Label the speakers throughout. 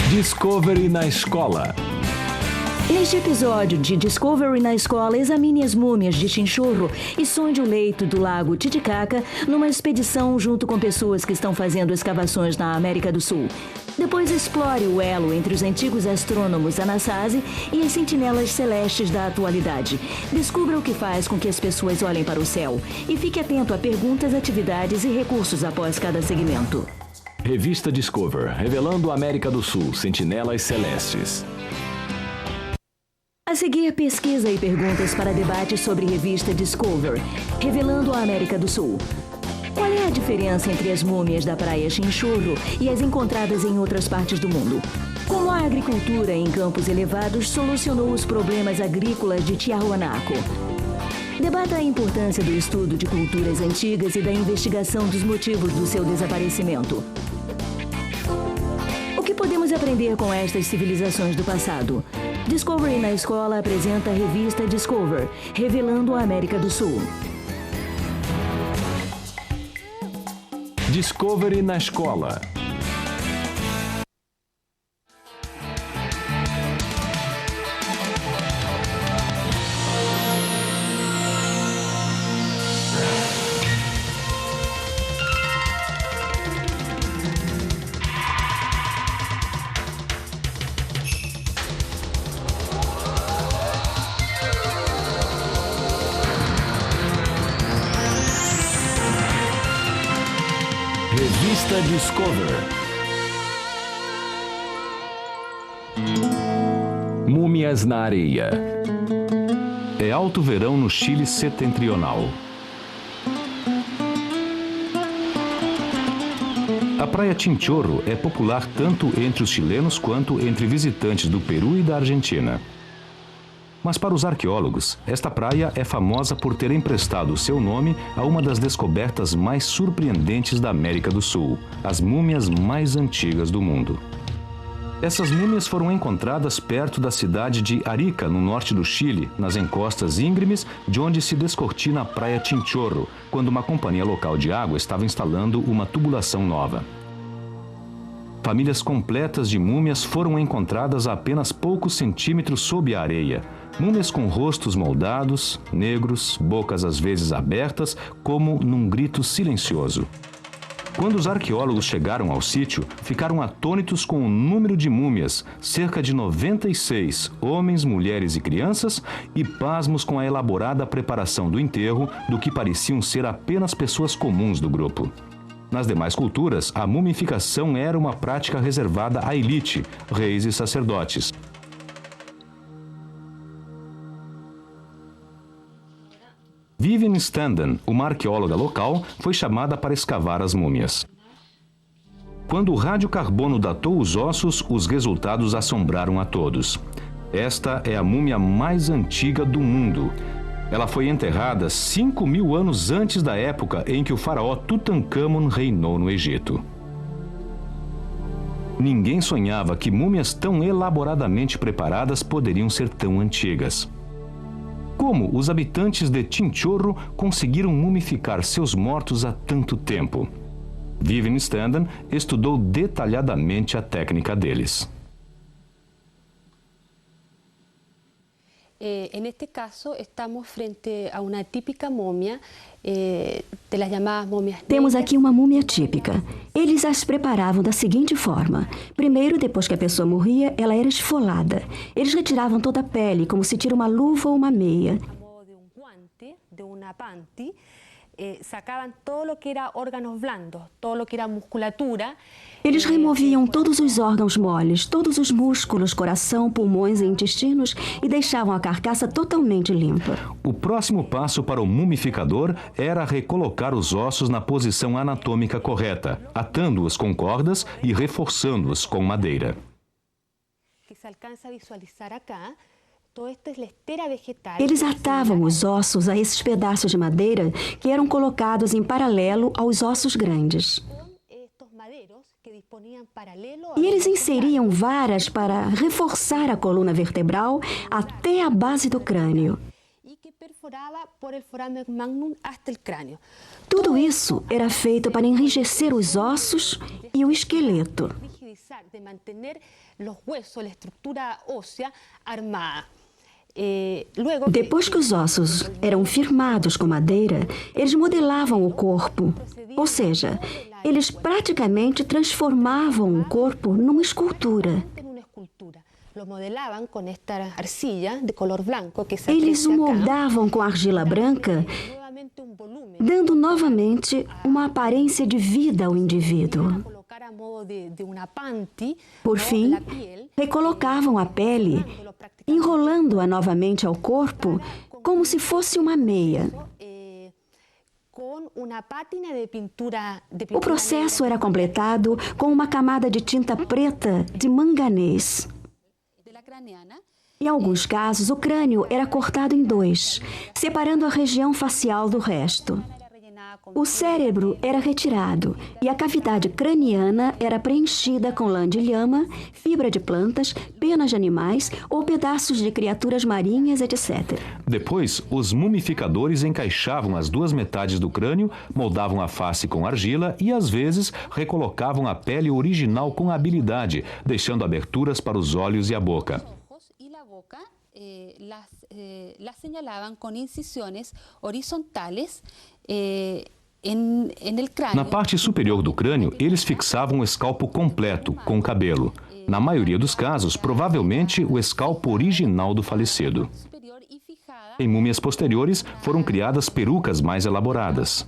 Speaker 1: Discovery na escola.
Speaker 2: Neste episódio de Discovery na Escola, examine as múmias de Chinchorro e sonde o leito do lago Titicaca numa expedição junto com pessoas que estão fazendo escavações na América do Sul. Depois explore o elo entre os antigos astrônomos Anasazi e as sentinelas celestes da atualidade. Descubra o que faz com que as pessoas olhem para o céu e fique atento a perguntas, atividades e recursos após cada segmento.
Speaker 1: Revista Discover, revelando a América do Sul, sentinelas celestes.
Speaker 2: A seguir, pesquisa e perguntas para debate sobre revista Discover, revelando a América do Sul. Qual é a diferença entre as múmias da praia Chinchorro e as encontradas em outras partes do mundo? Como a agricultura em campos elevados solucionou os problemas agrícolas de Tiahuanaco? Debata a importância do estudo de culturas antigas e da investigação dos motivos do seu desaparecimento. O que podemos aprender com estas civilizações do passado? Discovery na Escola apresenta a revista Discover, revelando a América do Sul.
Speaker 1: Discovery na escola. Revista Discover. Múmias na areia.
Speaker 3: É alto verão no Chile setentrional. A praia Chinchorro é popular tanto entre os chilenos quanto entre visitantes do Peru e da Argentina. Mas para os arqueólogos, esta praia é famosa por ter emprestado seu nome a uma das descobertas mais surpreendentes da América do Sul, as múmias mais antigas do mundo. Essas múmias foram encontradas perto da cidade de Arica, no norte do Chile, nas encostas íngremes de onde se descortina a praia Chinchorro, quando uma companhia local de água estava instalando uma tubulação nova. Famílias completas de múmias foram encontradas a apenas poucos centímetros sob a areia. Múmias com rostos moldados, negros, bocas às vezes abertas, como num grito silencioso. Quando os arqueólogos chegaram ao sítio, ficaram atônitos com o número de múmias, cerca de 96, homens, mulheres e crianças, e pasmos com a elaborada preparação do enterro do que pareciam ser apenas pessoas comuns do grupo. Nas demais culturas, a mumificação era uma prática reservada à elite, reis e sacerdotes. Vivian Standen, uma arqueóloga local, foi chamada para escavar as múmias. Quando o radiocarbono datou os ossos, os resultados assombraram a todos. Esta é a múmia mais antiga do mundo. Ela foi enterrada 5.000 anos antes da época em que o faraó Tutankhamon reinou no Egito. Ninguém sonhava que múmias tão elaboradamente preparadas poderiam ser tão antigas. Como os habitantes de Chinchorro conseguiram mumificar seus mortos há tanto tempo? Vivian Standen estudou detalhadamente a técnica deles.
Speaker 4: Neste caso, estamos frente a uma típica múmia de las llamadas múmias.
Speaker 5: Temos aqui uma múmia típica. Eles as preparavam da seguinte forma. Primeiro, depois que a pessoa morria, ela era esfolada. Eles retiravam toda a pele, como se tira uma luva ou uma meia.
Speaker 4: De um guante, de uma panty, sacavam todo o que era órgãos blandos, todo o que era musculatura.
Speaker 5: Eles removiam todos os órgãos moles, todos os músculos, coração, pulmões e intestinos e deixavam a carcaça totalmente limpa.
Speaker 3: O próximo passo para o mumificador era recolocar os ossos na posição anatômica correta, atando-os com cordas e reforçando-os com madeira.
Speaker 4: Se alcança a visualizar acá.
Speaker 5: Eles atavam os ossos a esses pedaços de madeira que eram colocados em paralelo aos ossos grandes. E eles inseriam varas para reforçar a coluna vertebral até a base do crânio.
Speaker 4: perforaba por el foramen magnum hasta el cráneo.
Speaker 5: Tudo isso era feito para enrijecer os ossos e o esqueleto.
Speaker 4: Rigidizar, de mantener los huesos, la estructura ósea armada.
Speaker 5: Depois que os ossos eram firmados com madeira, eles modelavam o corpo. Ou seja, eles praticamente transformavam o corpo numa escultura. Eles o moldavam com argila branca, dando novamente uma aparência de vida ao indivíduo. Por fim, recolocavam a pele, enrolando-a novamente ao corpo como se fosse uma meia. O processo era completado com uma camada de tinta preta de manganês. Em alguns casos, o crânio era cortado em dois, separando a região facial do resto. O cérebro era retirado e a cavidade craniana era preenchida com lã de lhama, fibra de plantas, penas de animais ou pedaços de criaturas marinhas, etc.
Speaker 3: Depois, os mumificadores encaixavam as duas metades do crânio, moldavam a face com argila e, às vezes, recolocavam a pele original com habilidade, deixando aberturas para os olhos e a boca.
Speaker 6: Las señalaban con incisiones horizontales
Speaker 3: Na parte superior do crânio, eles fixavam o escalpo completo, com cabelo. Na maioria dos casos, provavelmente o escalpo original do falecido. Em múmias posteriores, foram criadas perucas mais elaboradas.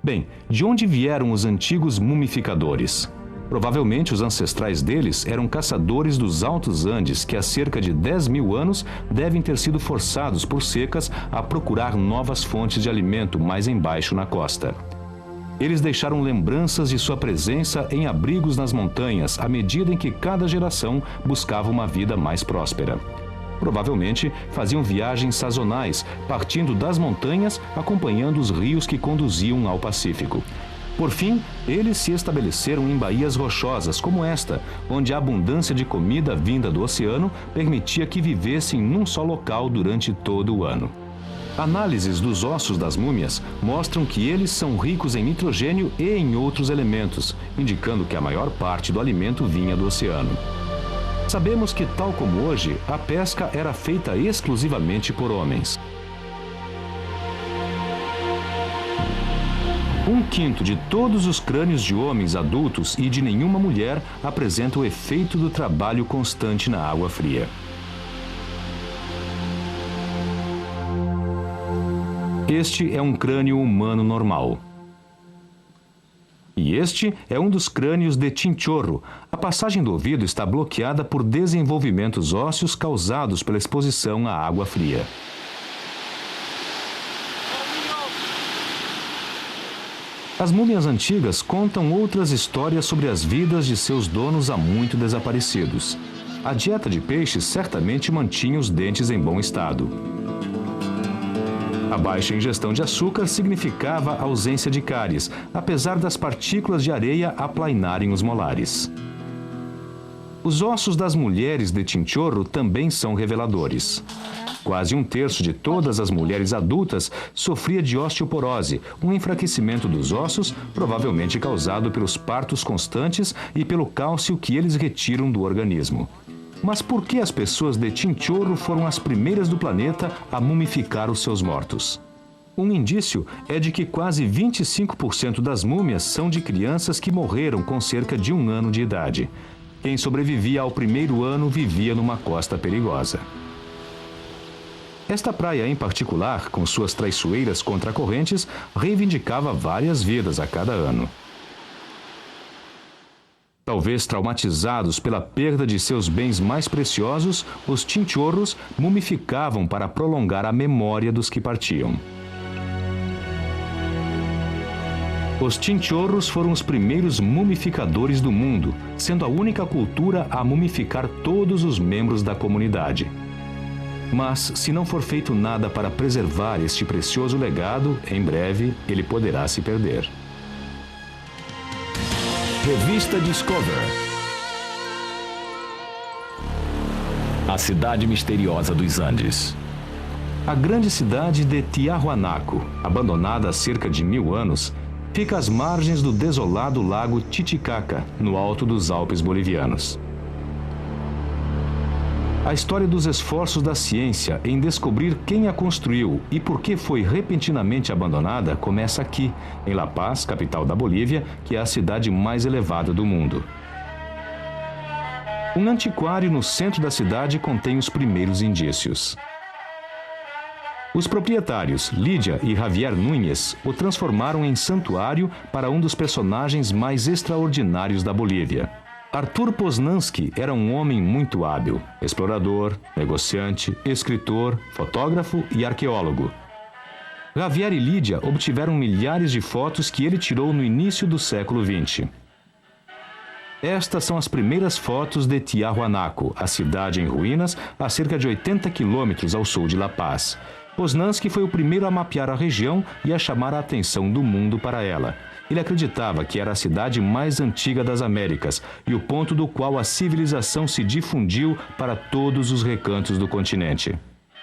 Speaker 3: Bem, de onde vieram os antigos mumificadores? Provavelmente os ancestrais deles eram caçadores dos Altos Andes que há cerca de 10 mil anos devem ter sido forçados por secas a procurar novas fontes de alimento mais embaixo na costa. Eles deixaram lembranças de sua presença em abrigos nas montanhas à medida em que cada geração buscava uma vida mais próspera. Provavelmente faziam viagens sazonais, partindo das montanhas, acompanhando os rios que conduziam ao Pacífico. Por fim, eles se estabeleceram em baías rochosas como esta, onde a abundância de comida vinda do oceano permitia que vivessem num só local durante todo o ano. Análises dos ossos das múmias mostram que eles são ricos em nitrogênio e em outros elementos, indicando que a maior parte do alimento vinha do oceano. Sabemos que, tal como hoje, a pesca era feita exclusivamente por homens. 1/5 de todos os crânios de homens adultos e de nenhuma mulher apresenta o efeito do trabalho constante na água fria. Este é um crânio humano normal. E este é um dos crânios de Chinchorro. A passagem do ouvido está bloqueada por desenvolvimentos ósseos causados pela exposição à água fria. As múmias antigas contam outras histórias sobre as vidas de seus donos há muito desaparecidos. A dieta de peixes certamente mantinha os dentes em bom estado. A baixa ingestão de açúcar significava a ausência de cáries, apesar das partículas de areia aplainarem os molares. Os ossos das mulheres de Chinchorro também são reveladores. Quase 1/3 de todas as mulheres adultas sofria de osteoporose, um enfraquecimento dos ossos, provavelmente causado pelos partos constantes e pelo cálcio que eles retiram do organismo. Mas por que as pessoas de Chinchorro foram as primeiras do planeta a mumificar os seus mortos? Um indício é de que quase 25% das múmias são de crianças que morreram com cerca de 1 ano de idade. Quem sobrevivia ao primeiro ano vivia numa costa perigosa. Esta praia em particular, com suas traiçoeiras contracorrentes, reivindicava várias vidas a cada ano. Talvez traumatizados pela perda de seus bens mais preciosos, os Chinchorros mumificavam para prolongar a memória dos que partiam. Os Chinchorros foram os primeiros mumificadores do mundo, sendo a única cultura a mumificar todos os membros da comunidade. Mas, se não for feito nada para preservar este precioso legado, em breve ele poderá se perder.
Speaker 1: Revista Discover. A cidade misteriosa dos Andes.
Speaker 3: A grande cidade de Tiahuanaco, abandonada há cerca de 1000 anos, fica às margens do desolado lago Titicaca, no alto dos Alpes bolivianos. A história dos esforços da ciência em descobrir quem a construiu e por que foi repentinamente abandonada começa aqui, em La Paz, capital da Bolívia, que é a cidade mais elevada do mundo. Um antiquário no centro da cidade contém os primeiros indícios. Os proprietários, Lídia e Javier Núñez, o transformaram em santuário para um dos personagens mais extraordinários da Bolívia. Arthur Poznansky era um homem muito hábil, explorador, negociante, escritor, fotógrafo e arqueólogo. Javier e Lídia obtiveram milhares de fotos que ele tirou no início do século XX. Estas são as primeiras fotos de Tiahuanaco, a cidade em ruínas, a cerca de 80 quilômetros ao sul de La Paz. Poznansky foi o primeiro a mapear a região e a chamar a atenção do mundo para ela. Ele acreditava que era a cidade mais antiga das Américas e o ponto do qual a civilização se difundiu para todos os recantos do continente.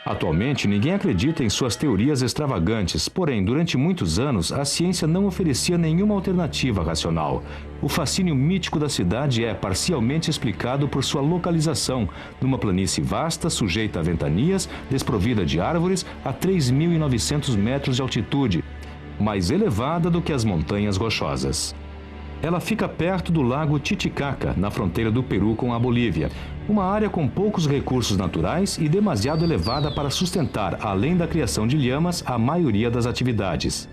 Speaker 3: Atualmente, ninguém acredita em suas teorias extravagantes, porém, durante muitos anos, a ciência não oferecia nenhuma alternativa racional. O fascínio mítico da cidade é parcialmente explicado por sua localização, numa planície vasta, sujeita a ventanias, desprovida de árvores, a 3.900 metros de altitude, mais elevada do que as montanhas rochosas. Ela fica perto do lago Titicaca, na fronteira do Peru com a Bolívia, uma área com poucos recursos naturais e demasiado elevada para sustentar, além da criação de lhamas, a maioria das atividades.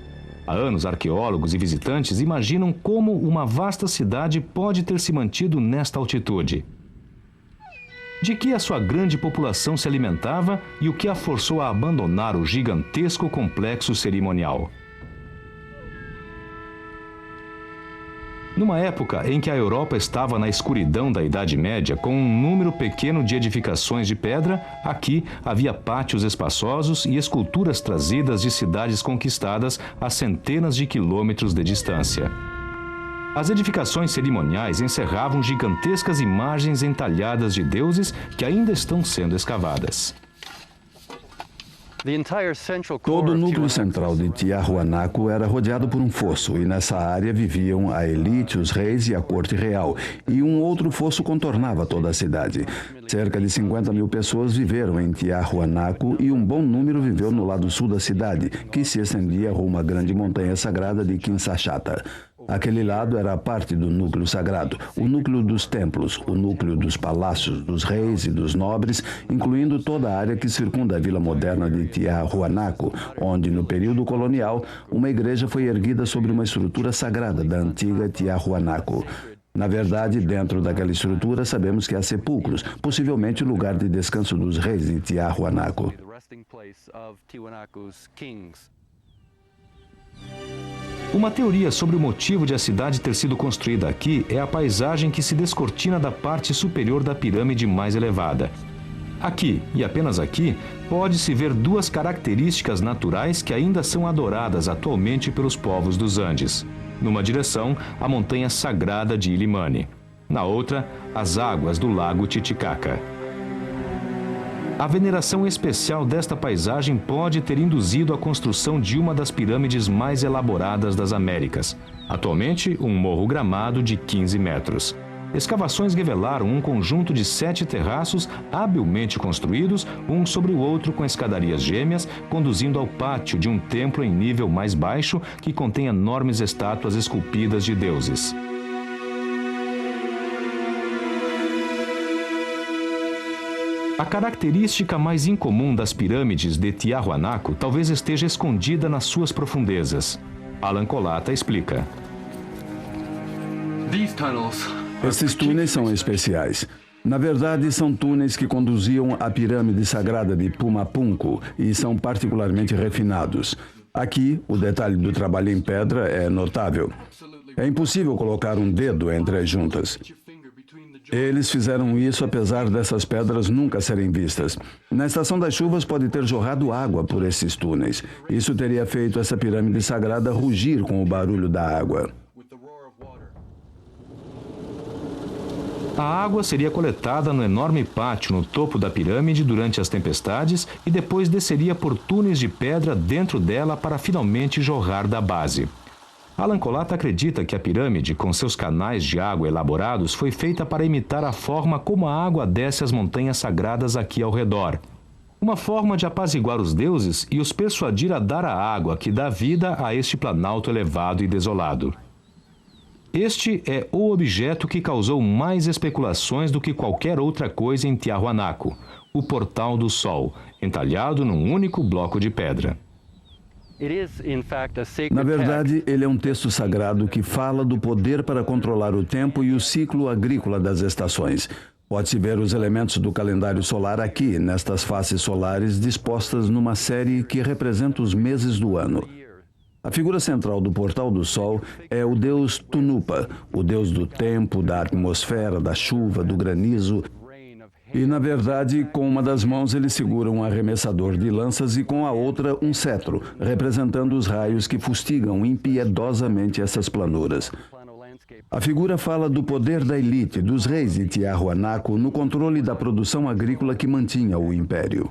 Speaker 3: Há anos, arqueólogos e visitantes imaginam como uma vasta cidade pode ter se mantido nesta altitude. De que a sua grande população se alimentava e o que a forçou a abandonar o gigantesco complexo cerimonial. Numa época em que a Europa estava na escuridão da Idade Média, com um número pequeno de edificações de pedra, aqui havia pátios espaçosos e esculturas trazidas de cidades conquistadas a centenas de quilômetros de distância. As edificações cerimoniais encerravam gigantescas imagens entalhadas de deuses que ainda estão sendo escavadas.
Speaker 7: Todo o núcleo central de Tiahuanaco era rodeado por um fosso, e nessa área viviam a elite, os reis e a corte real, e um outro fosso contornava toda a cidade. Cerca de 50.000 pessoas viveram em Tiahuanaco e um bom número viveu no lado sul da cidade, que se estendia rumo à grande montanha sagrada de Quinçachata. Aquele lado era parte do núcleo sagrado, o núcleo dos templos, o núcleo dos palácios, dos reis e dos nobres, incluindo toda a área que circunda a vila moderna de Tiahuanaco, onde, no período colonial, uma igreja foi erguida sobre uma estrutura sagrada da antiga Tiahuanaco. Na verdade, dentro daquela estrutura, sabemos que há sepulcros, possivelmente o lugar de descanso dos reis de Tiahuanaco.
Speaker 3: Uma teoria sobre o motivo de a cidade ter sido construída aqui é a paisagem que se descortina da parte superior da pirâmide mais elevada. Aqui, e apenas aqui, pode-se ver duas características naturais que ainda são adoradas atualmente pelos povos dos Andes. Numa direção, a montanha sagrada de Illimani. Na outra, as águas do lago Titicaca. A veneração especial desta paisagem pode ter induzido a construção de uma das pirâmides mais elaboradas das Américas. Atualmente, um morro gramado de 15 metros. Escavações revelaram um conjunto de 7 terraços habilmente construídos, um sobre o outro com escadarias gêmeas, conduzindo ao pátio de um templo em nível mais baixo que contém enormes estátuas esculpidas de deuses. A característica mais incomum das pirâmides de Tiahuanaco talvez esteja escondida nas suas profundezas. Alan Colata explica.
Speaker 7: Esses túneis são especiais. Na verdade, são túneis que conduziam à pirâmide sagrada de Pumapunku e são particularmente refinados. Aqui, o detalhe do trabalho em pedra é notável. É impossível colocar um dedo entre as juntas. Eles fizeram isso apesar dessas pedras nunca serem vistas. Na estação das chuvas pode ter jorrado água por esses túneis. Isso teria feito essa pirâmide sagrada rugir com o barulho da água.
Speaker 3: A água seria coletada no enorme pátio no topo da pirâmide durante as tempestades e depois desceria por túneis de pedra dentro dela para finalmente jorrar da base. Alan Colata acredita que a pirâmide, com seus canais de água elaborados, foi feita para imitar a forma como a água desce as montanhas sagradas aqui ao redor. Uma forma de apaziguar os deuses e os persuadir a dar a água que dá vida a este planalto elevado e desolado. Este é o objeto que causou mais especulações do que qualquer outra coisa em Tiahuanaco, o Portal do Sol, entalhado num único bloco de pedra.
Speaker 7: Na verdade, ele é um texto sagrado que fala do poder para controlar o tempo e o ciclo agrícola das estações. Pode-se ver os elementos do calendário solar aqui, nestas faces solares dispostas numa série que representa os meses do ano. A figura central do Portal do Sol é o deus Tunupa, o deus do tempo, da atmosfera, da chuva, do granizo. E, na verdade, com uma das mãos ele segura um arremessador de lanças e com a outra um cetro, representando os raios que fustigam impiedosamente essas planuras. A figura fala do poder da elite, dos reis de Tiahuanaco, no controle da produção agrícola que mantinha o império.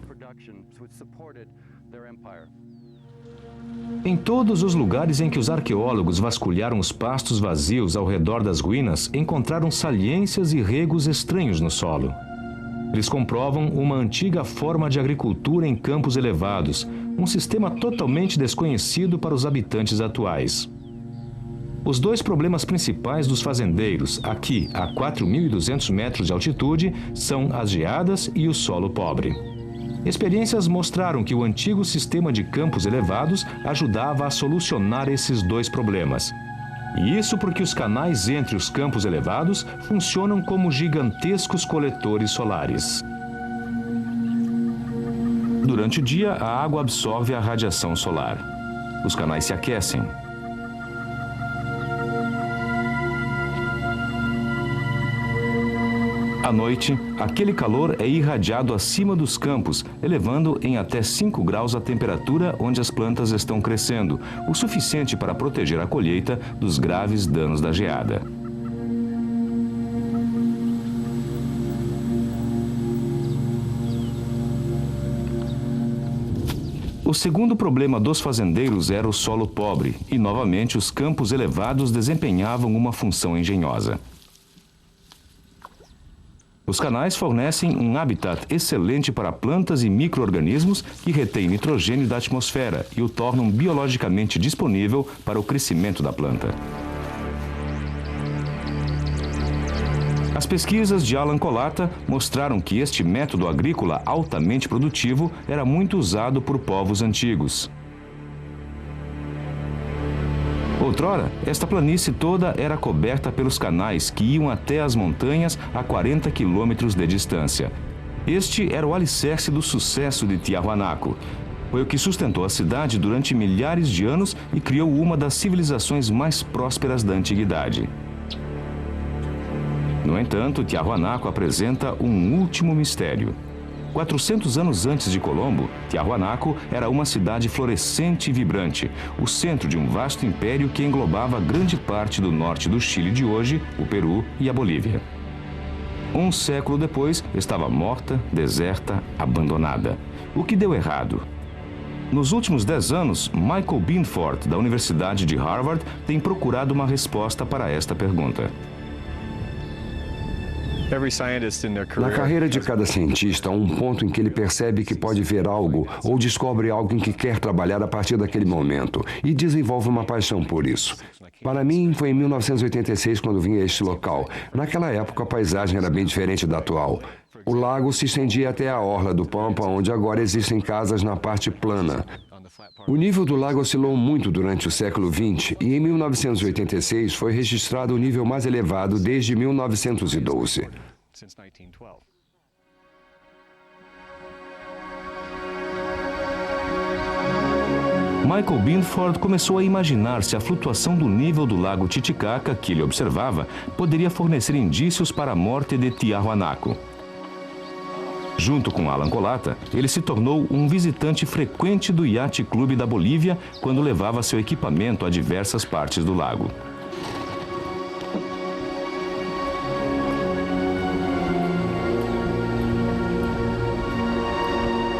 Speaker 3: Em todos os lugares em que os arqueólogos vasculharam os pastos vazios ao redor das ruínas, encontraram saliências e regos estranhos no solo. Eles comprovam uma antiga forma de agricultura em campos elevados, um sistema totalmente desconhecido para os habitantes atuais. Os dois problemas principais dos fazendeiros, aqui a 4.200 metros de altitude, são as geadas e o solo pobre. Experiências mostraram que o antigo sistema de campos elevados ajudava a solucionar esses dois problemas. E isso porque os canais entre os campos elevados funcionam como gigantescos coletores solares. Durante o dia, a água absorve a radiação solar. Os canais se aquecem. À noite, aquele calor é irradiado acima dos campos, elevando em até 5 graus a temperatura onde as plantas estão crescendo, o suficiente para proteger a colheita dos graves danos da geada. O segundo problema dos fazendeiros era o solo pobre, e novamente os campos elevados desempenhavam uma função engenhosa. Os canais fornecem um habitat excelente para plantas e micro-organismos que retêm nitrogênio da atmosfera e o tornam biologicamente disponível para o crescimento da planta. As pesquisas de Alan Colata mostraram que este método agrícola altamente produtivo era muito usado por povos antigos. Outrora, esta planície toda era coberta pelos canais que iam até as montanhas a 40 quilômetros de distância. Este era o alicerce do sucesso de Tiahuanaco. Foi o que sustentou a cidade durante milhares de anos e criou uma das civilizações mais prósperas da antiguidade. No entanto, Tiahuanaco apresenta um último mistério. 400 anos antes de Colombo, Tiahuanaco era uma cidade florescente e vibrante, o centro de um vasto império que englobava grande parte do norte do Chile de hoje, o Peru e a Bolívia. Um século depois, estava morta, deserta, abandonada. O que deu errado? Nos últimos 10 anos, Michael Binford, da Universidade de Harvard, tem procurado uma resposta para esta pergunta.
Speaker 8: Na carreira de cada cientista, há um ponto em que ele percebe que pode ver algo ou descobre algo em que quer trabalhar a partir daquele momento e desenvolve uma paixão por isso. Para mim, foi em 1986 quando vim a este local. Naquela época, a paisagem era bem diferente da atual. O lago se estendia até a orla do Pampa, onde agora existem casas na parte plana. O nível do lago oscilou muito durante o século XX e em 1986 foi registrado o nível mais elevado desde 1912.
Speaker 3: Michael Binford começou a imaginar se a flutuação do nível do lago Titicaca, que ele observava, poderia fornecer indícios para a morte de Tiahuanaco. Junto com Alan Colata, ele se tornou um visitante frequente do Yacht Club da Bolívia quando levava seu equipamento a diversas partes do lago.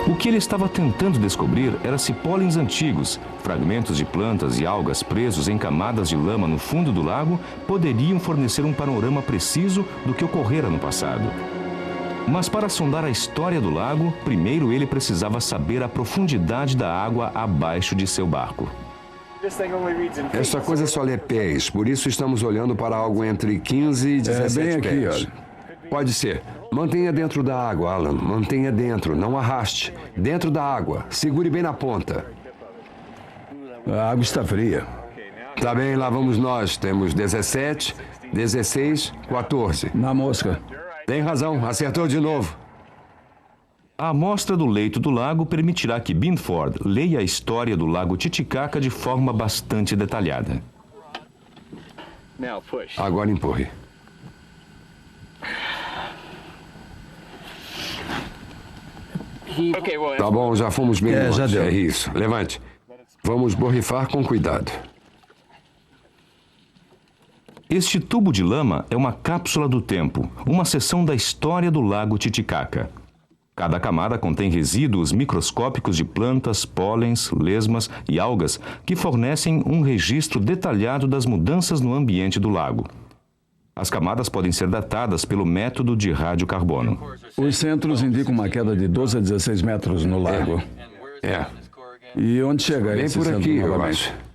Speaker 3: O que ele estava tentando descobrir era se pólens antigos, fragmentos de plantas e algas presos em camadas de lama no fundo do lago, poderiam fornecer um panorama preciso do que ocorrera no passado. Mas para sondar a história do lago, primeiro ele precisava saber a profundidade da água abaixo de seu barco.
Speaker 8: Essa coisa só lê pés, por isso estamos olhando para algo entre 15 e 17
Speaker 7: bem aqui,
Speaker 8: pés.
Speaker 7: olha.
Speaker 8: Pode ser. Mantenha dentro da água, Alan. Mantenha dentro, não arraste. Dentro da água. Segure bem na ponta.
Speaker 7: A água está fria.
Speaker 8: Tá bem, lá vamos nós. Temos 17, 16, 14.
Speaker 7: Na mosca.
Speaker 8: Tem razão, acertou de novo.
Speaker 3: A amostra do leito do lago permitirá que Binford leia a história do lago Titicaca de forma bastante detalhada.
Speaker 8: Agora empurre. Tá bom, já fomos bem longe.
Speaker 7: Já deu.
Speaker 8: É isso. Levante. Vamos borrifar com cuidado.
Speaker 3: Este tubo de lama é uma cápsula do tempo, uma seção da história do lago Titicaca. Cada camada contém resíduos microscópicos de plantas, pólens, lesmas e algas que fornecem um registro detalhado das mudanças no ambiente do lago. As camadas podem ser datadas pelo método de radiocarbono.
Speaker 7: Os centros indicam uma queda de 12 a 16 metros no lago.
Speaker 8: É.
Speaker 7: E onde chega
Speaker 8: Bem
Speaker 7: esse
Speaker 8: por
Speaker 7: centro
Speaker 8: aqui, eu
Speaker 7: novamente?
Speaker 8: acho.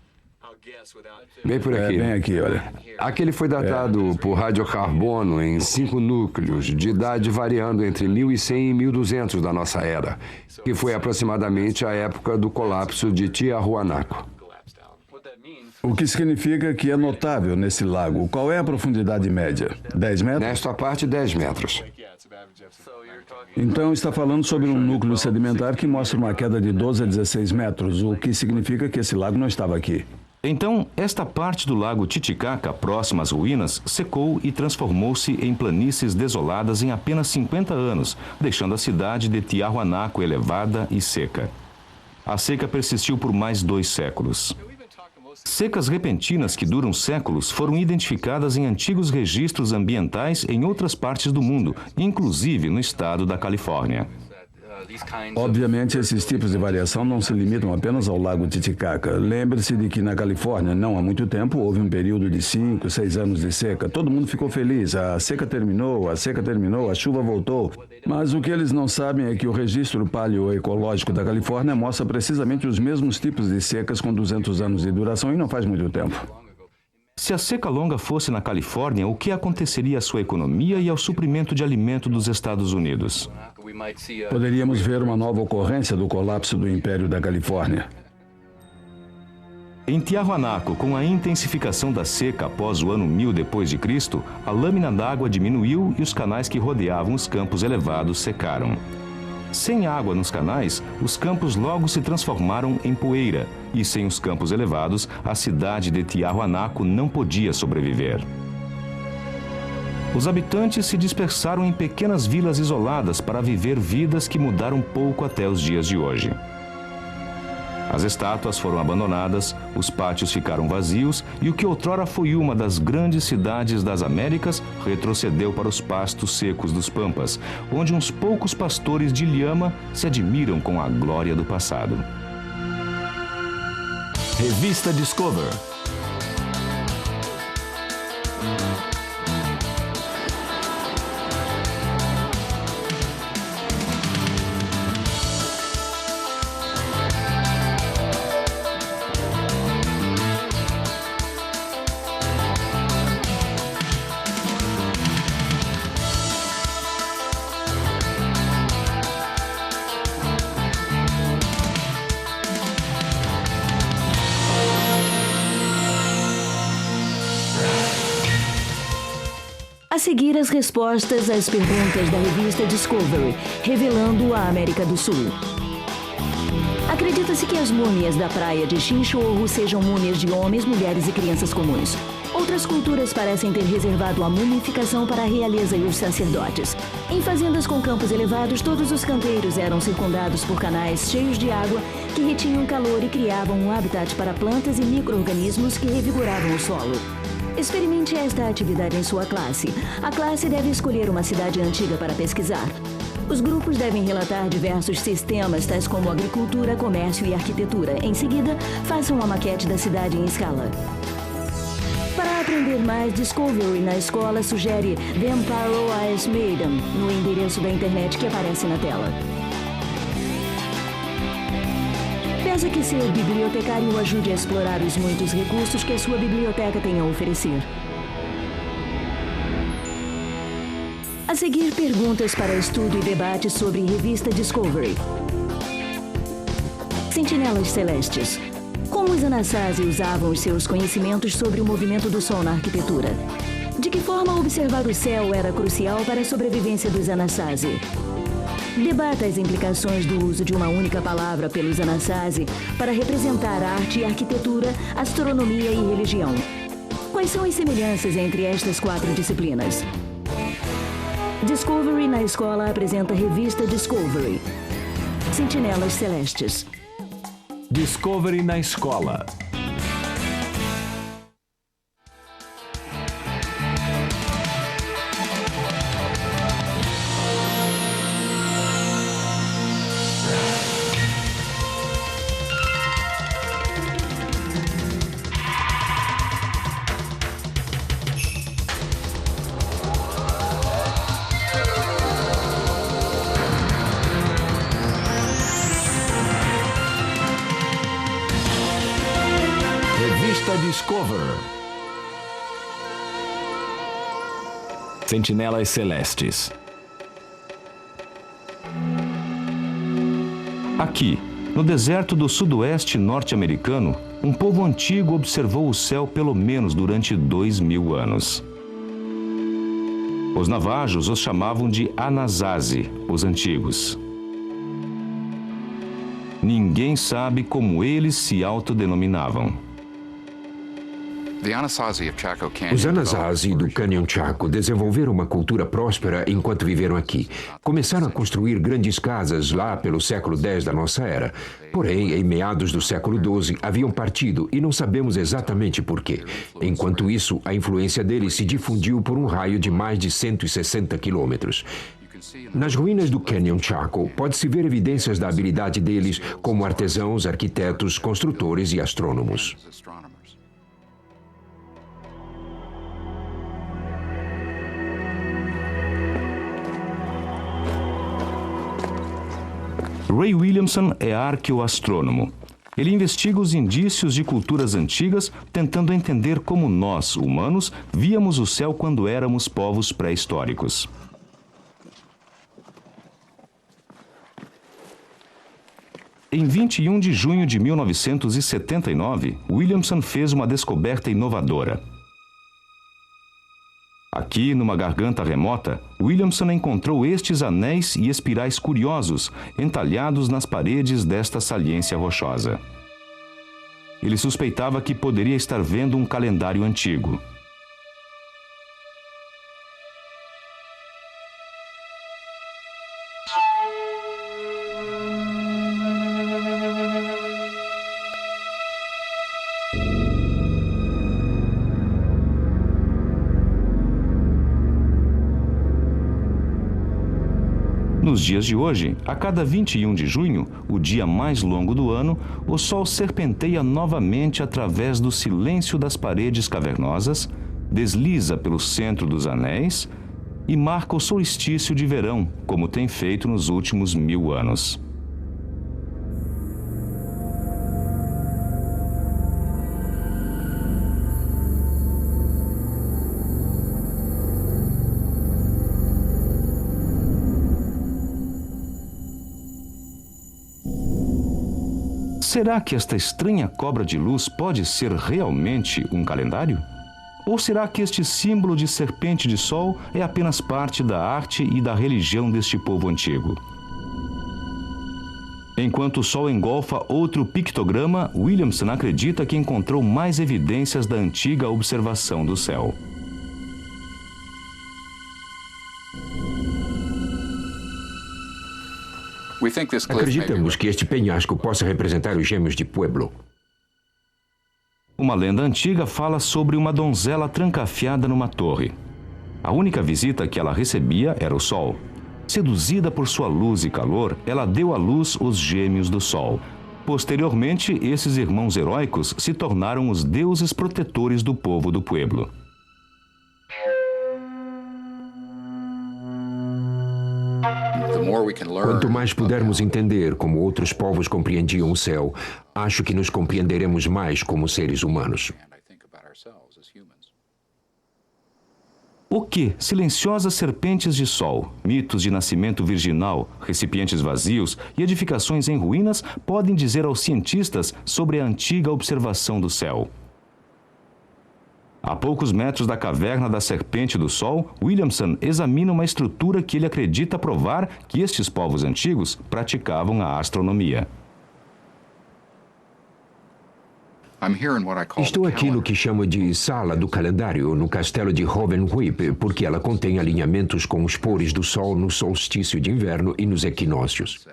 Speaker 8: Bem por aqui.
Speaker 7: Bem aqui, olha.
Speaker 8: Aquele foi datado por radiocarbono em 5 núcleos, de idade variando entre 1100 e 1200 da nossa era, que foi aproximadamente a época do colapso de Tiahuanaco.
Speaker 7: O que significa que é notável nesse lago. Qual é a profundidade média? 10 metros?
Speaker 8: Nesta parte, 10 metros.
Speaker 7: Então está falando sobre um núcleo sedimentar que mostra uma queda de 12 a 16 metros, o que significa que esse lago não estava aqui.
Speaker 3: Então, esta parte do lago Titicaca, próxima às ruínas, secou e transformou-se em planícies desoladas em apenas 50 anos, deixando a cidade de Tiahuanaco elevada e seca. A seca persistiu por mais 2 séculos. Secas repentinas que duram séculos foram identificadas em antigos registros ambientais em outras partes do mundo, inclusive no estado da Califórnia.
Speaker 7: Obviamente, esses tipos de variação não se limitam apenas ao lago Titicaca. Lembre-se de que na Califórnia, não há muito tempo, houve um período de 5, 6 anos de seca. Todo mundo ficou feliz. A seca terminou, a chuva voltou. Mas o que eles não sabem é que o registro paleoecológico da Califórnia mostra precisamente os mesmos tipos de secas com 200 anos de duração e não faz muito tempo.
Speaker 3: Se a seca longa fosse na Califórnia, o que aconteceria à sua economia e ao suprimento de alimento dos Estados Unidos?
Speaker 7: Poderíamos ver uma nova ocorrência do colapso do Império da Califórnia.
Speaker 3: Em Tiahuanaco, com a intensificação da seca após o ano 1000 d.C., a lâmina d'água diminuiu e os canais que rodeavam os campos elevados secaram. Sem água nos canais, os campos logo se transformaram em poeira, e sem os campos elevados, a cidade de Tiahuanaco não podia sobreviver. Os habitantes se dispersaram em pequenas vilas isoladas para viver vidas que mudaram pouco até os dias de hoje. As estátuas foram abandonadas, os pátios ficaram vazios e o que outrora foi uma das grandes cidades das Américas retrocedeu para os pastos secos dos Pampas, onde uns poucos pastores de lhama se admiram com a glória do passado.
Speaker 1: Revista Discover.
Speaker 2: A seguir, as respostas às perguntas da revista Discovery, revelando a América do Sul. Acredita-se que as múmias da praia de Chinchorro sejam múmias de homens, mulheres e crianças comuns. Outras culturas parecem ter reservado a mumificação para a realeza e os sacerdotes. Em fazendas com campos elevados, todos os canteiros eram circundados por canais cheios de água que retinham calor e criavam um habitat para plantas e micro-organismos que revigoravam o solo. Experimente esta atividade em sua classe. A classe deve escolher uma cidade antiga para pesquisar. Os grupos devem relatar diversos sistemas, tais como agricultura, comércio e arquitetura. Em seguida, façam uma maquete da cidade em escala. Para aprender mais, Discovery na escola sugere The Empire Ice Maiden no endereço da internet que aparece na tela. Peça que seu bibliotecário o ajude a explorar os muitos recursos que a sua biblioteca tem a oferecer. A seguir, perguntas para estudo e debate sobre revista Discovery. Sentinelas Celestes. Como os Anasazi usavam os seus conhecimentos sobre o movimento do Sol na arquitetura? De que forma observar o céu era crucial para a sobrevivência dos Anasazi? Debata as implicações do uso de uma única palavra pelos Anasazi para representar arte e arquitetura, astronomia e religião. Quais são as semelhanças entre estas 4 disciplinas? Discovery na escola apresenta a revista Discovery. Sentinelas Celestes.
Speaker 1: Discovery na escola. Discover. Sentinelas Celestes.
Speaker 3: Aqui, no deserto do sudoeste norte-americano, um povo antigo observou o céu pelo menos durante 2000 anos. Os navajos os chamavam de Anasazi, os antigos. Ninguém sabe como eles se autodenominavam.
Speaker 9: Os Anasazi do Canyon Chaco desenvolveram uma cultura próspera enquanto viveram aqui. Começaram a construir grandes casas lá pelo século X da nossa era. Porém, em meados do século XII, haviam partido e não sabemos exatamente por quê. Enquanto isso, a influência deles se difundiu por um raio de mais de 160 quilômetros. Nas ruínas do Canyon Chaco, pode-se ver evidências da habilidade deles como artesãos, arquitetos, construtores e astrônomos.
Speaker 3: Ray Williamson é arqueoastrônomo. Ele investiga os indícios de culturas antigas, tentando entender como nós, humanos, víamos o céu quando éramos povos pré-históricos. Em 21 de junho de 1979, Williamson fez uma descoberta inovadora. Aqui, numa garganta remota, Williamson encontrou estes anéis e espirais curiosos, entalhados nas paredes desta saliência rochosa. Ele suspeitava que poderia estar vendo um calendário antigo. Nos dias de hoje, a cada 21 de junho, o dia mais longo do ano, o Sol serpenteia novamente através do silêncio das paredes cavernosas, desliza pelo centro dos anéis e marca o solstício de verão, como tem feito nos últimos 1000 anos. Será que esta estranha cobra de luz pode ser realmente um calendário? Ou será que este símbolo de serpente de sol é apenas parte da arte e da religião deste povo antigo? Enquanto o Sol engolfa outro pictograma, Williamson acredita que encontrou mais evidências da antiga observação do céu.
Speaker 9: Acreditamos que este penhasco possa representar os gêmeos de Pueblo.
Speaker 3: Uma lenda antiga fala sobre uma donzela trancafiada numa torre. A única visita que ela recebia era o sol. Seduzida por sua luz e calor, ela deu à luz os gêmeos do Sol. Posteriormente, esses irmãos heróicos se tornaram os deuses protetores do povo do Pueblo.
Speaker 9: Quanto mais pudermos entender como outros povos compreendiam o céu, acho que nos compreenderemos mais como seres humanos.
Speaker 3: O que silenciosas serpentes de sol, mitos de nascimento virginal, recipientes vazios e edificações em ruínas podem dizer aos cientistas sobre a antiga observação do céu? A poucos metros da caverna da Serpente do Sol, Williamson examina uma estrutura que ele acredita provar que estes povos antigos praticavam a astronomia.
Speaker 9: Estou aqui no que chamo de Sala do Calendário, no castelo de Hovenhuip, porque ela contém alinhamentos com os pores do Sol no solstício de inverno e nos equinócios.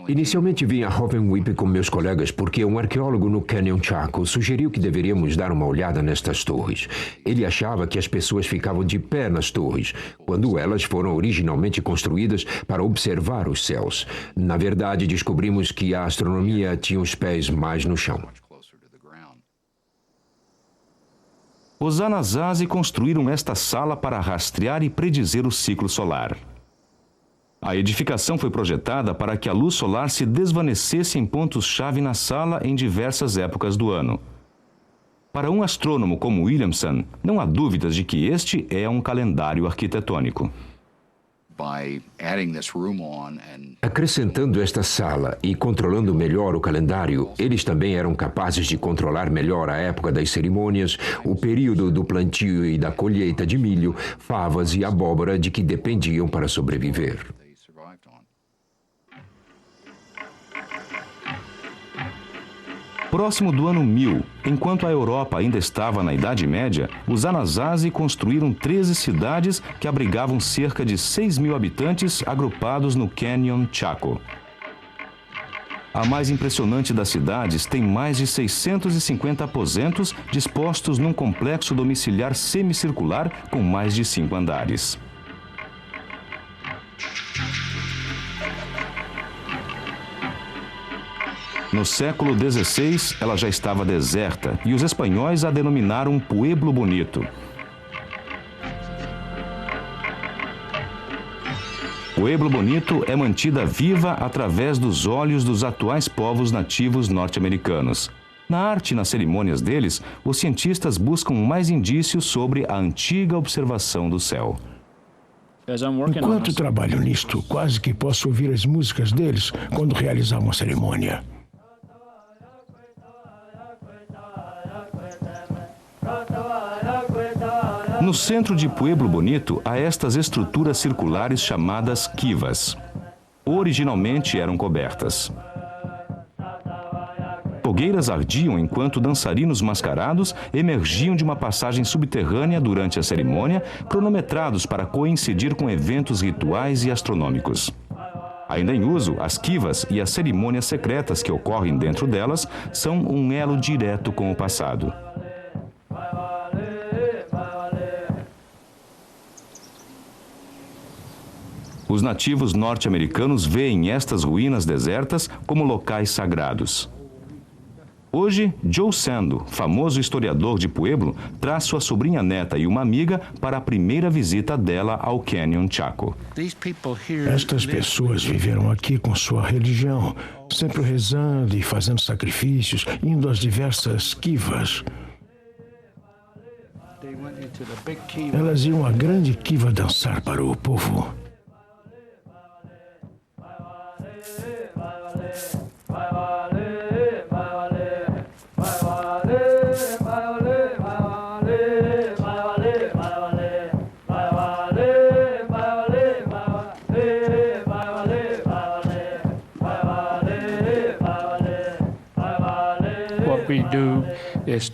Speaker 9: Inicialmente vim a Hovenhuip com meus colegas porque um arqueólogo no Canyon Chaco sugeriu que deveríamos dar uma olhada nestas torres. Ele achava que as pessoas ficavam de pé nas torres, quando elas foram originalmente construídas para observar os céus. Na verdade, descobrimos que a astronomia tinha os pés mais no chão.
Speaker 3: Os Anasazi construíram esta sala para rastrear e predizer o ciclo solar. A edificação foi projetada para que a luz solar se desvanecesse em pontos-chave na sala em diversas épocas do ano. Para um astrônomo como Williamson, não há dúvidas de que este é um calendário arquitetônico.
Speaker 9: Acrescentando esta sala e controlando melhor o calendário, eles também eram capazes de controlar melhor a época das cerimônias, o período do plantio e da colheita de milho, favas e abóbora de que dependiam para sobreviver.
Speaker 3: Próximo do ano 1000, enquanto a Europa ainda estava na Idade Média, os Anasazi construíram 13 cidades que abrigavam cerca de 6.000 habitantes agrupados no Canyon Chaco. A mais impressionante das cidades tem mais de 650 aposentos dispostos num complexo domiciliar semicircular com mais de 5 andares. No século XVI, ela já estava deserta e os espanhóis a denominaram Pueblo Bonito. Pueblo Bonito é mantida viva através dos olhos dos atuais povos nativos norte-americanos. Na arte e nas cerimônias deles, os cientistas buscam mais indícios sobre a antiga observação do céu.
Speaker 10: Enquanto trabalho nisto, quase que posso ouvir as músicas deles quando realizar uma cerimônia.
Speaker 3: No centro de Pueblo Bonito há estas estruturas circulares chamadas quivas. Originalmente eram cobertas. Fogueiras ardiam enquanto dançarinos mascarados emergiam de uma passagem subterrânea durante a cerimônia, cronometrados para coincidir com eventos rituais e astronômicos. Ainda em uso, as quivas e as cerimônias secretas que ocorrem dentro delas são um elo direto com o passado. Os nativos norte-americanos veem estas ruínas desertas como locais sagrados. Hoje, Joe Sando, famoso historiador de Pueblo, traz sua sobrinha neta e uma amiga para a primeira visita dela ao Canyon Chaco.
Speaker 10: Estas pessoas viveram aqui com sua religião, sempre rezando e fazendo sacrifícios, indo às diversas quivas. Elas iam à grande quiva dançar para o povo.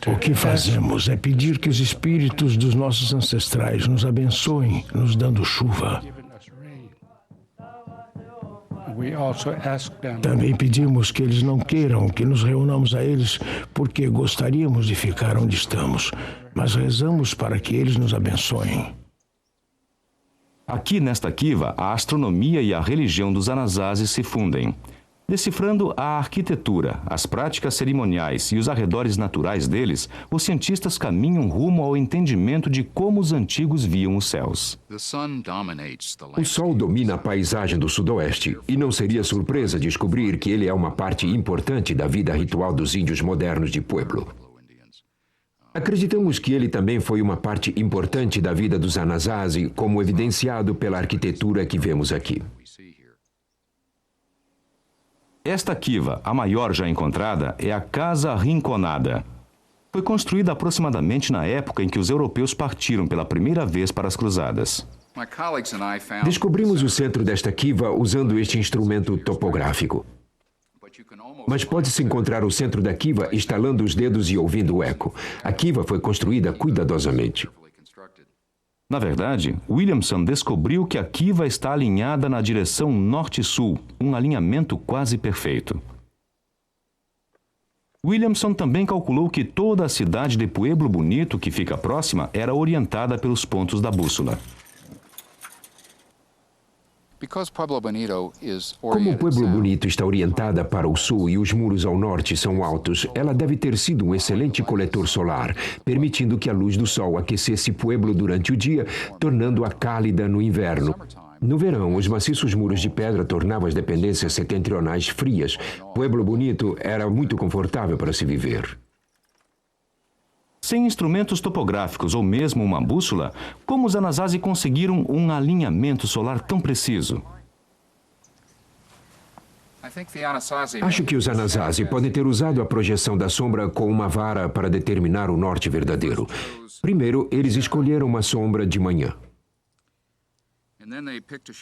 Speaker 10: O que fazemos é pedir que os espíritos dos nossos ancestrais nos abençoem, nos dando chuva. Também pedimos que eles não queiram que nos reunamos a eles porque gostaríamos de ficar onde estamos, mas rezamos para que eles nos abençoem.
Speaker 3: Aqui nesta kiva, a astronomia e a religião dos Anasazi se fundem. Decifrando a arquitetura, as práticas cerimoniais e os arredores naturais deles, os cientistas caminham rumo ao entendimento de como os antigos viam os céus.
Speaker 9: O Sol domina a paisagem do Sudoeste, e não seria surpresa descobrir que ele é uma parte importante da vida ritual dos índios modernos de Pueblo. Acreditamos que ele também foi uma parte importante da vida dos Anasazi, como evidenciado pela arquitetura que vemos aqui.
Speaker 3: Esta kiva, a maior já encontrada, é a Casa Rinconada. Foi construída aproximadamente na época em que os europeus partiram pela primeira vez para as cruzadas.
Speaker 9: Descobrimos o centro desta kiva usando este instrumento topográfico. Mas pode-se encontrar o centro da kiva estalando os dedos e ouvindo o eco. A kiva foi construída cuidadosamente.
Speaker 3: Na verdade, Williamson descobriu que a kiva está alinhada na direção norte-sul, um alinhamento quase perfeito. Williamson também calculou que toda a cidade de Pueblo Bonito, que fica próxima, era orientada pelos pontos da bússola.
Speaker 9: Como Pueblo Bonito está orientada para o sul e os muros ao norte são altos, ela deve ter sido um excelente coletor solar, permitindo que a luz do sol aquecesse Pueblo durante o dia, tornando-a cálida no inverno. No verão, os maciços muros de pedra tornavam as dependências setentrionais frias. Pueblo Bonito era muito confortável para se viver.
Speaker 3: Sem instrumentos topográficos ou mesmo uma bússola, como os Anasazi conseguiram um alinhamento solar tão preciso?
Speaker 9: Acho que os Anasazi podem ter usado a projeção da sombra com uma vara para determinar o norte verdadeiro. Primeiro, eles escolheram uma sombra de manhã.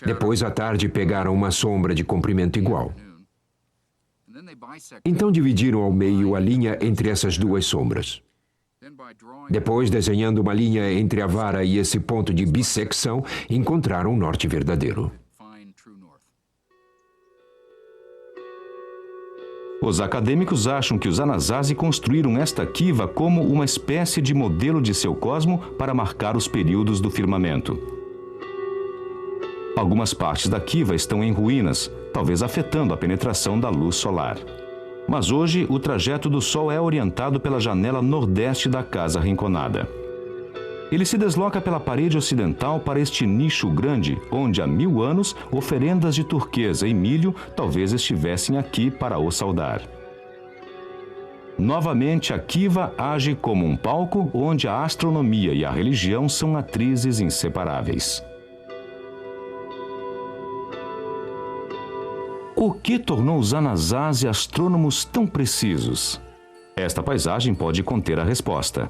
Speaker 9: Depois, à tarde, pegaram uma sombra de comprimento igual. Então, dividiram ao meio a linha entre essas duas sombras. Depois, desenhando uma linha entre a vara e esse ponto de bissecção, encontraram o norte verdadeiro.
Speaker 3: Os acadêmicos acham que os Anasazi construíram esta kiva como uma espécie de modelo de seu cosmo para marcar os períodos do firmamento. Algumas partes da kiva estão em ruínas, talvez afetando a penetração da luz solar. Mas hoje, o trajeto do Sol é orientado pela janela nordeste da Casa Rinconada. Ele se desloca pela parede ocidental para este nicho grande, onde há 1000 anos, oferendas de turquesa e milho talvez estivessem aqui para o saudar. Novamente, a kiva age como um palco onde a astronomia e a religião são atrizes inseparáveis. O que tornou os Anasazi astrônomos tão precisos? Esta paisagem pode conter a resposta.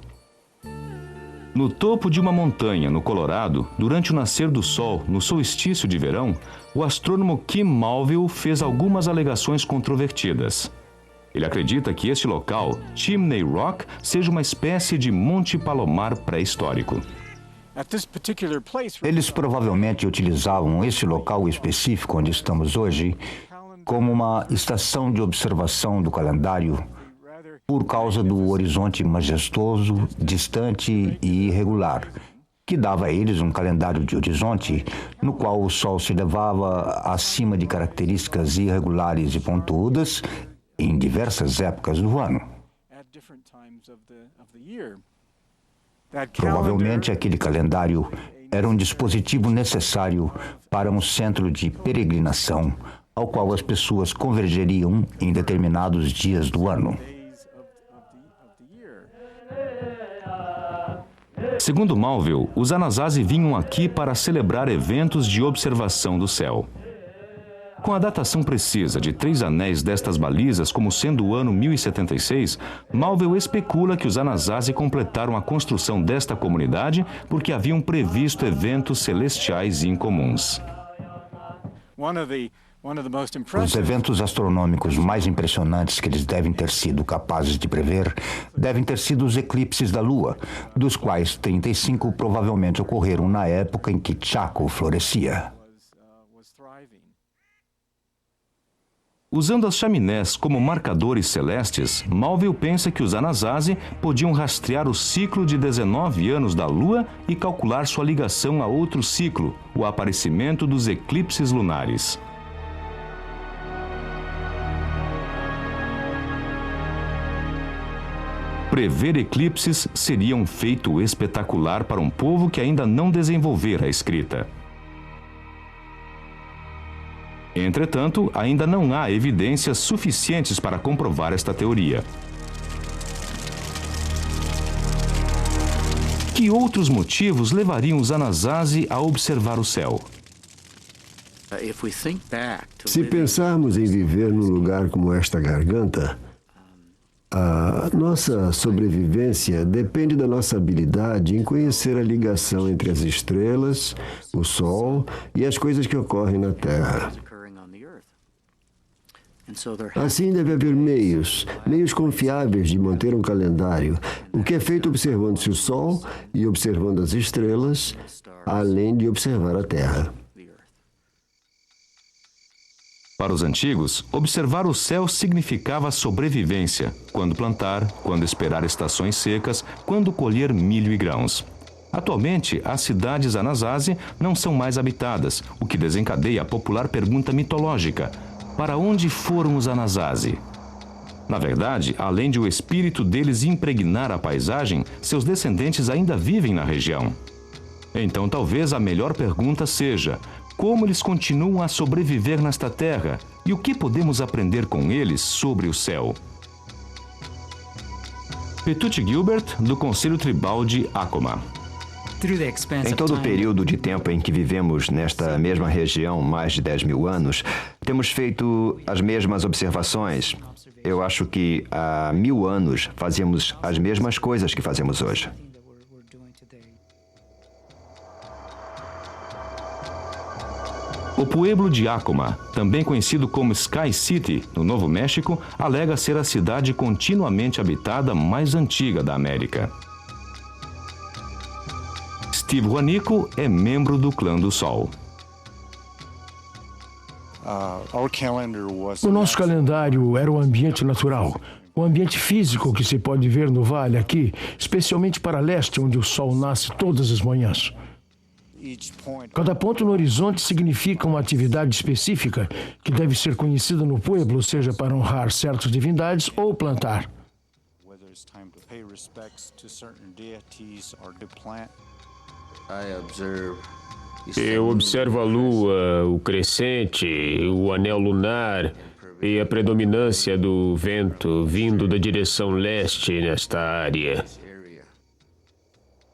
Speaker 3: No topo de uma montanha, no Colorado, durante o nascer do sol, no solstício de verão, o astrônomo Kim Malville fez algumas alegações controvertidas. Ele acredita que este local, Chimney Rock, seja uma espécie de Monte Palomar pré-histórico.
Speaker 11: Eles provavelmente utilizavam esse local específico onde estamos hoje como uma estação de observação do calendário por causa do horizonte majestoso, distante e irregular, que dava a eles um calendário de horizonte no qual o Sol se elevava acima de características irregulares e pontudas em diversas épocas do ano. Provavelmente aquele calendário era um dispositivo necessário para um centro de peregrinação ao qual as pessoas convergeriam em determinados dias do ano.
Speaker 3: Segundo Malville, os Anasazi vinham aqui para celebrar eventos de observação do céu. Com a datação precisa de 3 anéis destas balizas como sendo o ano 1076, Malville especula que os Anasazi completaram a construção desta comunidade porque haviam previsto eventos celestiais incomuns.
Speaker 11: Os eventos astronômicos mais impressionantes que eles devem ter sido capazes de prever devem ter sido os eclipses da Lua, dos quais 35 provavelmente ocorreram na época em que Chaco florescia.
Speaker 3: Usando as chaminés como marcadores celestes, Malville pensa que os Anasazi podiam rastrear o ciclo de 19 anos da Lua e calcular sua ligação a outro ciclo, o aparecimento dos eclipses lunares. Prever eclipses seria um feito espetacular para um povo que ainda não desenvolvera a escrita. Entretanto, ainda não há evidências suficientes para comprovar esta teoria. Que outros motivos levariam os Anasazi a observar o céu?
Speaker 12: Se pensarmos em viver num lugar como esta garganta, a nossa sobrevivência depende da nossa habilidade em conhecer a ligação entre as estrelas, o Sol e as coisas que ocorrem na Terra. Assim, deve haver meios confiáveis de manter um calendário, o que é feito observando-se o Sol e observando as estrelas, além de observar a Terra.
Speaker 3: Para os antigos, observar o céu significava sobrevivência, quando plantar, quando esperar estações secas, quando colher milho e grãos. Atualmente, as cidades Anasazi não são mais habitadas, o que desencadeia a popular pergunta mitológica: para onde foram os Anasazi? Na verdade, além de o espírito deles impregnar a paisagem, seus descendentes ainda vivem na região. Então, talvez a melhor pergunta seja: como eles continuam a sobreviver nesta terra e o que podemos aprender com eles sobre o céu? Petute Gilbert, do Conselho Tribal de Acoma.
Speaker 13: Em todo o período de tempo em que vivemos nesta mesma região, mais de 10 mil anos, temos feito as mesmas observações. Eu acho que há 1000 anos fazíamos as mesmas coisas que fazemos hoje.
Speaker 3: O pueblo de Acoma, também conhecido como Sky City, no Novo México, alega ser a cidade continuamente habitada mais antiga da América. Steve Juanico é membro do Clã do Sol.
Speaker 10: O nosso calendário era o ambiente natural, o ambiente físico que se pode ver no vale aqui, especialmente para leste, onde o sol nasce todas as manhãs. Cada ponto no horizonte significa uma atividade específica que deve ser conhecida no pueblo, seja para honrar certas divindades ou plantar.
Speaker 14: Eu observo a lua, o crescente, o anel lunar e a predominância do vento vindo da direção leste nesta área.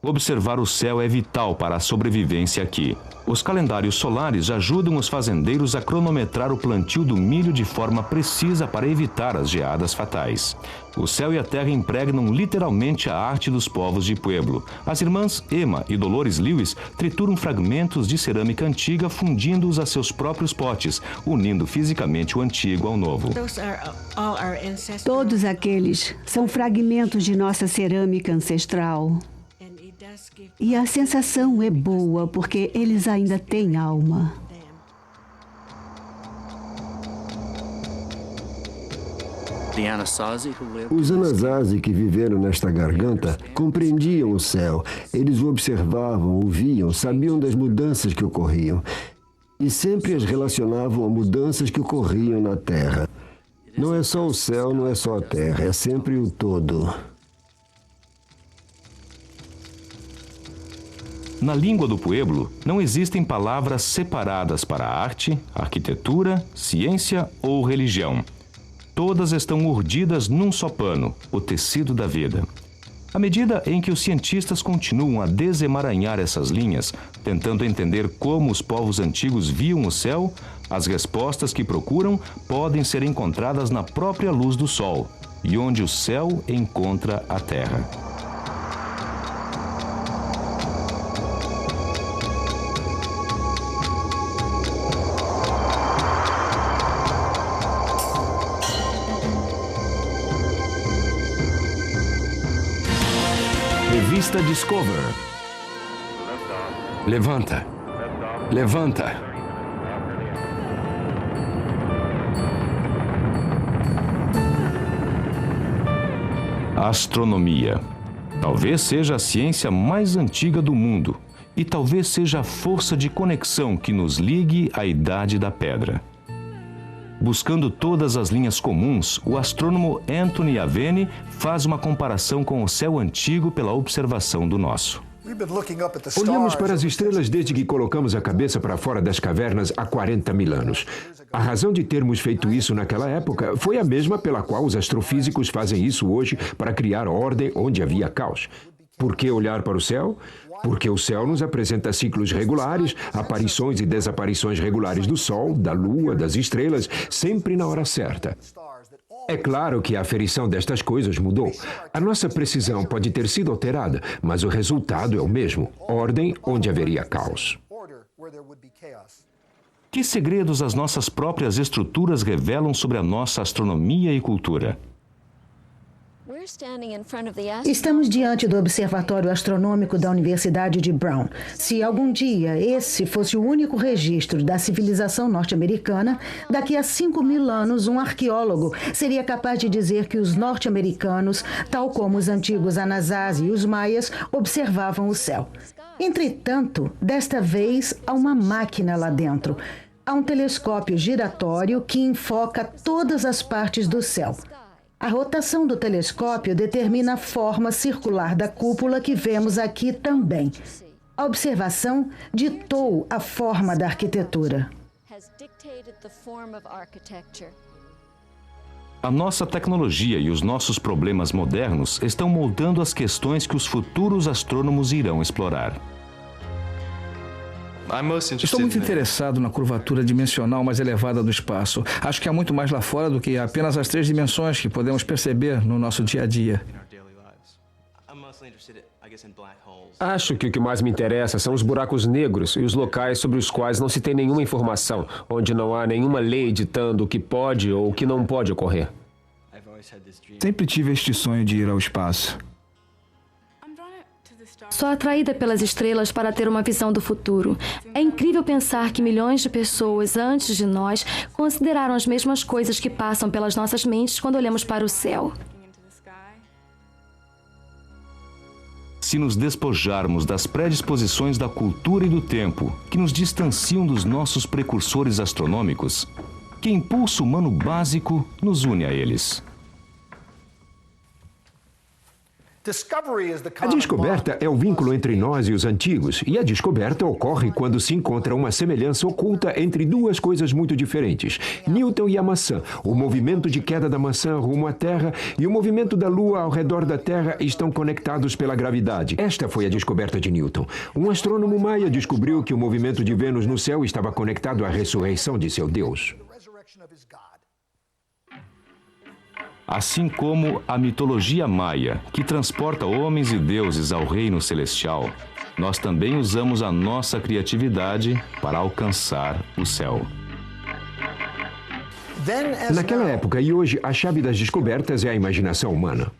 Speaker 3: Observar o céu é vital para a sobrevivência aqui. Os calendários solares ajudam os fazendeiros a cronometrar o plantio do milho de forma precisa para evitar as geadas fatais. O céu e a terra impregnam literalmente a arte dos povos de Pueblo. As irmãs Emma e Dolores Lewis trituram fragmentos de cerâmica antiga, fundindo-os a seus próprios potes, unindo fisicamente o antigo ao novo.
Speaker 5: Todos aqueles são fragmentos de nossa cerâmica ancestral. E a sensação é boa, porque eles ainda têm alma.
Speaker 12: Os Anasazi que viveram nesta garganta compreendiam o céu. Eles o observavam, o viam, sabiam das mudanças que ocorriam. E sempre as relacionavam a mudanças que ocorriam na Terra. Não é só o céu, não é só a Terra, é sempre o todo.
Speaker 3: Na língua do pueblo, não existem palavras separadas para arte, arquitetura, ciência ou religião. Todas estão urdidas num só pano, o tecido da vida. À medida em que os cientistas continuam a desemaranhar essas linhas, tentando entender como os povos antigos viam o céu, as respostas que procuram podem ser encontradas na própria luz do sol, e onde o céu encontra a terra. Revista Discover.
Speaker 8: Levanta. Levanta.
Speaker 3: A astronomia. Talvez seja a ciência mais antiga do mundo e talvez seja a força de conexão que nos ligue à Idade da Pedra. Buscando todas as linhas comuns, o astrônomo Anthony Aveni faz uma comparação com o céu antigo pela observação do nosso.
Speaker 9: Olhamos para as estrelas desde que colocamos a cabeça para fora das cavernas há 40 mil anos. A razão de termos feito isso naquela época foi a mesma pela qual os astrofísicos fazem isso hoje para criar ordem onde havia caos. Por que olhar para o céu? Porque o céu nos apresenta ciclos regulares, aparições e desaparições regulares do Sol, da Lua, das estrelas, sempre na hora certa. É claro que a aferição destas coisas mudou. A nossa precisão pode ter sido alterada, mas o resultado é o mesmo: ordem onde haveria caos.
Speaker 3: Que segredos as nossas próprias estruturas revelam sobre a nossa astronomia e cultura?
Speaker 15: Estamos diante do Observatório Astronômico da Universidade de Brown. Se algum dia esse fosse o único registro da civilização norte-americana, daqui a 5.000 anos um arqueólogo seria capaz de dizer que os norte-americanos, tal como os antigos Anasazi e os maias, observavam o céu. Entretanto, desta vez há uma máquina lá dentro. Há um telescópio giratório que enfoca todas as partes do céu. A rotação do telescópio determina a forma circular da cúpula que vemos aqui também. A observação ditou a forma da arquitetura.
Speaker 3: A nossa tecnologia e os nossos problemas modernos estão moldando as questões que os futuros astrônomos irão explorar.
Speaker 16: Estou muito interessado na curvatura dimensional mais elevada do espaço. Acho que há muito mais lá fora do que apenas as 3 dimensões que podemos perceber no nosso dia a dia.
Speaker 14: Acho que o que mais me interessa são os buracos negros e os locais sobre os quais não se tem nenhuma informação, onde não há nenhuma lei ditando o que pode ou o que não pode ocorrer.
Speaker 16: Sempre tive este sonho de ir ao espaço.
Speaker 17: Sou atraída pelas estrelas para ter uma visão do futuro. É incrível pensar que milhões de pessoas antes de nós consideraram as mesmas coisas que passam pelas nossas mentes quando olhamos para o céu.
Speaker 3: Se nos despojarmos das predisposições da cultura e do tempo que nos distanciam dos nossos precursores astronômicos, que impulso humano básico nos une a eles?
Speaker 9: A descoberta é o vínculo entre nós e os antigos, e a descoberta ocorre quando se encontra uma semelhança oculta entre duas coisas muito diferentes. Newton e a maçã. O movimento de queda da maçã rumo à Terra e o movimento da Lua ao redor da Terra estão conectados pela gravidade. Esta foi a descoberta de Newton. Um astrônomo maia descobriu que o movimento de Vênus no céu estava conectado à ressurreição de seu Deus.
Speaker 3: Assim como a mitologia maia, que transporta homens e deuses ao reino celestial, nós também usamos a nossa criatividade para alcançar o céu.
Speaker 9: Naquela época e hoje, a chave das descobertas é a imaginação humana.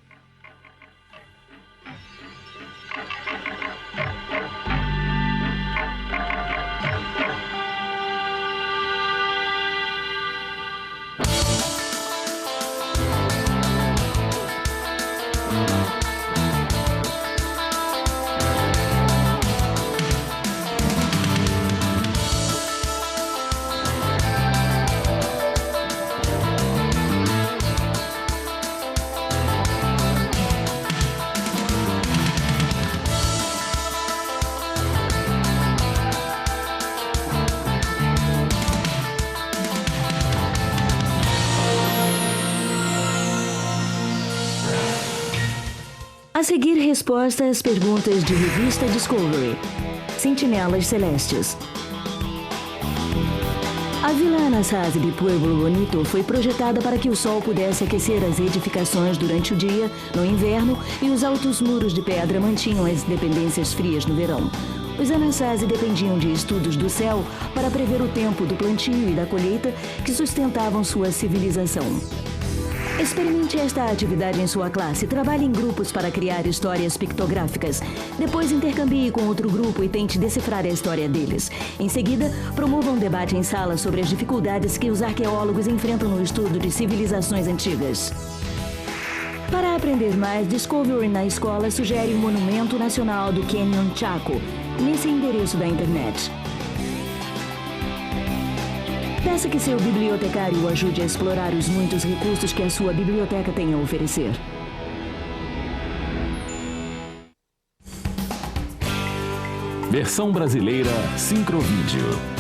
Speaker 2: A seguir, resposta às perguntas de revista Discovery. Sentinelas Celestes. A Vila Anasazi de Pueblo Bonito foi projetada para que o sol pudesse aquecer as edificações durante o dia, no inverno, e os altos muros de pedra mantinham as dependências frias no verão. Os Anasazi dependiam de estudos do céu para prever o tempo do plantio e da colheita que sustentavam sua civilização. Experimente esta atividade em sua classe. Trabalhe em grupos para criar histórias pictográficas. Depois intercambie com outro grupo e tente decifrar a história deles. Em seguida, promova um debate em sala sobre as dificuldades que os arqueólogos enfrentam no estudo de civilizações antigas. Para aprender mais, Discovery na Escola sugere o Monumento Nacional do Canyon Chaco, nesse endereço da internet. Peça que seu bibliotecário o ajude a explorar os muitos recursos que a sua biblioteca tem a oferecer.
Speaker 1: Versão brasileira Sincrovídeo.